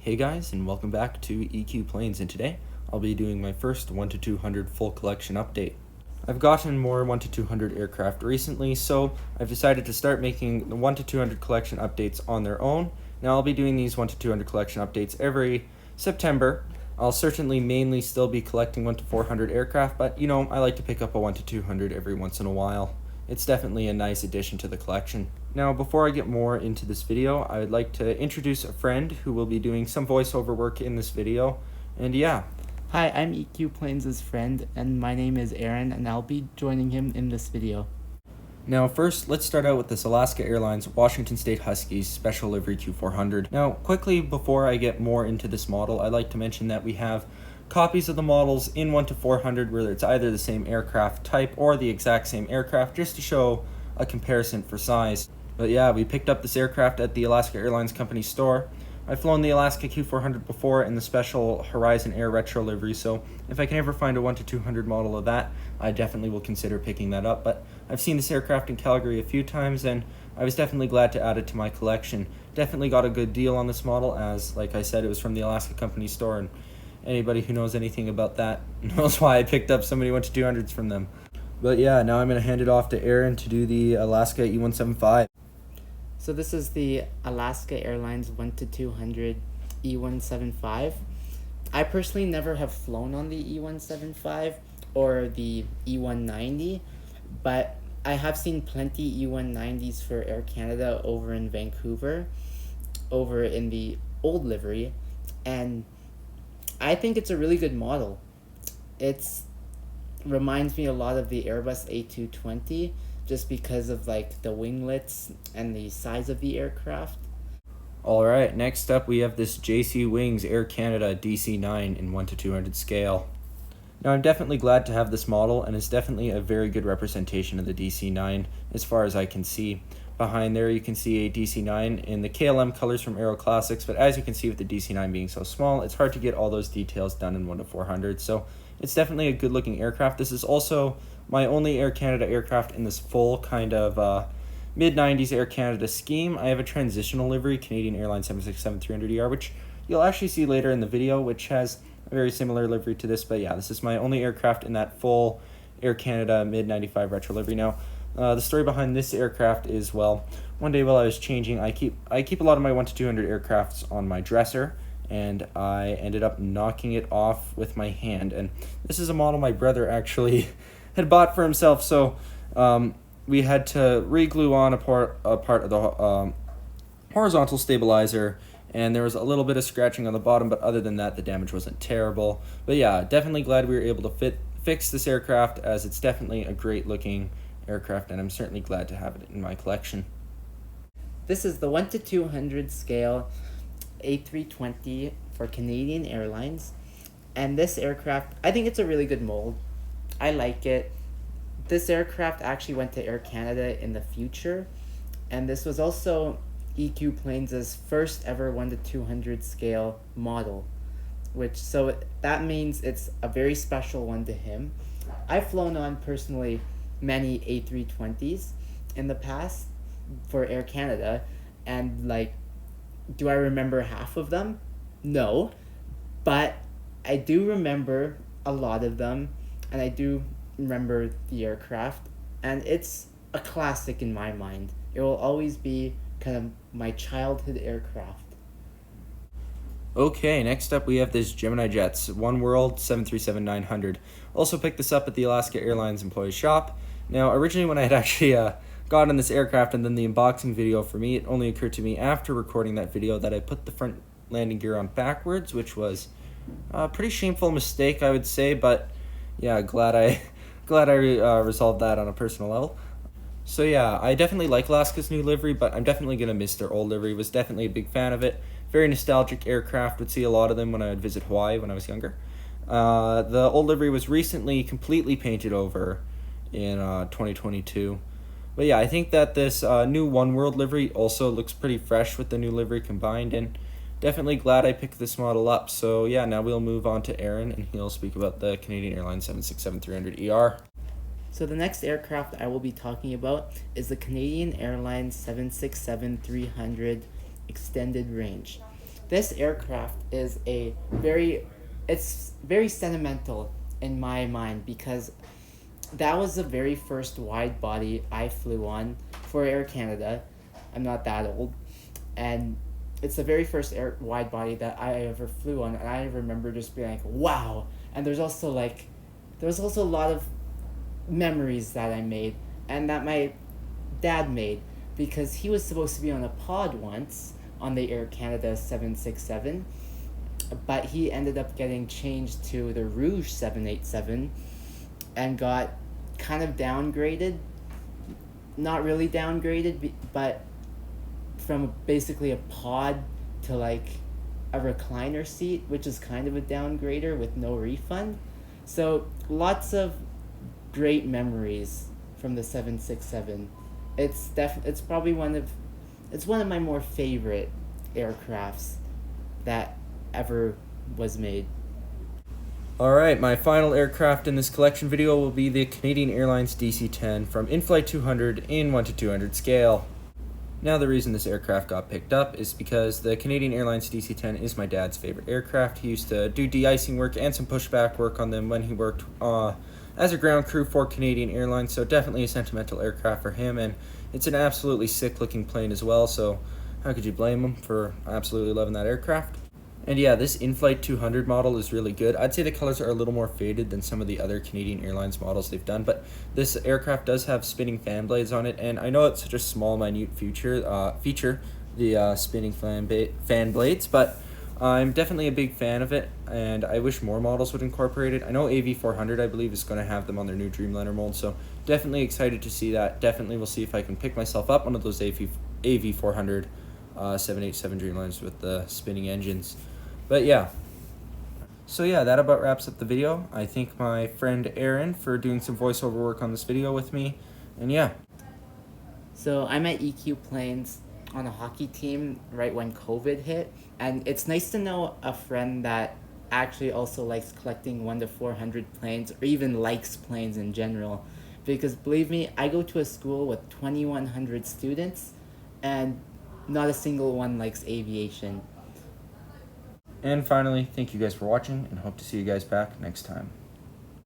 Hey guys, and welcome back to EQ Planes, and today I'll be doing my first 1 to 200 full collection update. I've gotten more 1 to 200 aircraft recently, so I've decided to start making the 1 to 200 collection updates on their own. Now I'll be doing these 1 to 200 collection updates every September. I'll certainly mainly still be collecting 1 to 400 aircraft, but I like to pick up a 1 to 200 every once in a while. It's definitely a nice addition to the collection. Now, before I get more into this video, I would like to introduce a friend who will be doing some voiceover work in this video. And yeah. Hi, I'm EQ Planes' friend, and my name is Aaron, and I'll be joining him in this video. Now first, let's start out with this Alaska Airlines Washington State Huskies Special Livery Q400. Now, quickly before I get more into this model, I'd like to mention that we have copies of the models in 1 to 400 where it's either the same aircraft type or the exact same aircraft, just to show a comparison for size. But yeah, we picked up this aircraft at the Alaska Airlines Company store. I've flown the Alaska Q400 before in the special Horizon Air retro livery, so if I can ever find a 1 to 200 model of that, I definitely will consider picking that up. But I've seen this aircraft in Calgary a few times, and I was definitely glad to add it to my collection. Definitely got a good deal on this model, as like I said, it was from the Alaska Company store, and anybody who knows anything about that knows why I picked up so many 1 to 200s from them. But yeah, now I'm going to hand it off to Aaron to do the Alaska E175. So this is the Alaska Airlines 1 to 200 E175. I personally never have flown on the E175 or the E190, but I have seen plenty E190s for Air Canada over in Vancouver, over in the old livery, and I think it's a really good model. It reminds me a lot of the Airbus A320, just because of like the winglets and the size of the aircraft. Alright, next up we have this JC Wings Air Canada DC9 in 1 to 200 scale. Now I'm definitely glad to have this model, and it's definitely a very good representation of the DC9 as far as I can see. Behind there you can see a DC9 in the KLM colors from Aero Classics, but as you can see with the DC9 being so small, it's hard to get all those details done in 1 to 400, so it's definitely a good looking aircraft. This is also my only Air Canada aircraft in this full kind of mid-90s Air Canada scheme. I have a transitional livery, Canadian Airlines 767-300ER, which you'll actually see later in the video, which has a very similar livery to this. But yeah, this is my only aircraft in that full Air Canada mid-95 retro livery. Now, the story behind this aircraft is, well, one day while I was changing, I keep a lot of my 1 to 200 aircrafts on my dresser, and I ended up knocking it off with my hand. And this is a model my brother actually had bought for himself, so we had to re-glue on a part of the horizontal stabilizer, and there was a little bit of scratching on the bottom, but other than that, the damage wasn't terrible. But yeah, definitely glad we were able to fix this aircraft, as it's definitely a great looking aircraft, and I'm certainly glad to have it in my collection. This is the 1 to 200 scale A320 for Canadian Airlines, and this aircraft, I think it's a really good mold. I like it. This aircraft actually went to Air Canada in the future, and this was also EQ Planes' first ever 1 to 200 scale model, so that means it's a very special one to him. I've flown on personally many A320s in the past for Air Canada, and do I remember half of them? No, but I do remember a lot of them, and I do remember the aircraft, and it's a classic in my mind. It will always be kind of my childhood aircraft. Okay, next up we have this Gemini Jets One World 737-900. Also picked this up at the Alaska Airlines employee shop. Now, originally when I had actually got on this aircraft and then the unboxing video for me, it only occurred to me after recording that video that I put the front landing gear on backwards, which was a pretty shameful mistake, I would say, but yeah, glad I resolved that on a personal level. So yeah, I definitely like Alaska's new livery, but I'm definitely going to miss their old livery. Was definitely a big fan of it. Very nostalgic aircraft. Would see a lot of them when I would visit Hawaii when I was younger. The old livery was recently completely painted over in 2022. But yeah, I think that this new One World livery also looks pretty fresh with the new livery combined, and definitely glad I picked this model up. So yeah, now we'll move on to Aaron, and he'll speak about the Canadian Airlines 767-300ER. So the next aircraft I will be talking about is the Canadian Airlines 767-300 extended range. This aircraft is it's very sentimental in my mind because that was the very first wide body I flew on for Air Canada. I'm not that old, and it's the very first wide body that I ever flew on, and I remember just being like, wow. And there was also a lot of memories that I made and that my dad made, because he was supposed to be on a pod once on the Air Canada 767, but he ended up getting changed to the Rouge 787 and got kind of downgraded. Not really downgraded, but from basically a pod to like a recliner seat, which is kind of a downgrader with no refund. So lots of great memories from the 767. It's probably one of my more favorite aircrafts that ever was made. Alright, my final aircraft in this collection video will be the Canadian Airlines DC-10 from Inflight 200 in 1 to 200 scale. Now the reason this aircraft got picked up is because the Canadian Airlines DC-10 is my dad's favorite aircraft. He used to do de-icing work and some pushback work on them when he worked as a ground crew for Canadian Airlines, so definitely a sentimental aircraft for him, and it's an absolutely sick looking plane as well, so how could you blame him for absolutely loving that aircraft? And yeah, this Inflight 200 model is really good. I'd say the colors are a little more faded than some of the other Canadian Airlines models they've done, but this aircraft does have spinning fan blades on it, and I know it's such a small, minute feature, the spinning fan blades, but I'm definitely a big fan of it, and I wish more models would incorporate it. I know AV400, I believe, is going to have them on their new Dreamliner mold, so definitely excited to see that. Definitely will see if I can pick myself up one of those AV400 787 Dreamliners with the spinning engines. But yeah. So yeah, that about wraps up the video. I thank my friend Aaron for doing some voiceover work on this video with me, and yeah. So I'm at EQ Planes on a hockey team right when COVID hit, and it's nice to know a friend that actually also likes collecting 1 to 400 planes, or even likes planes in general, because believe me, I go to a school with 2,100 students, and not a single one likes aviation. And finally, thank you guys for watching, and hope to see you guys back next time.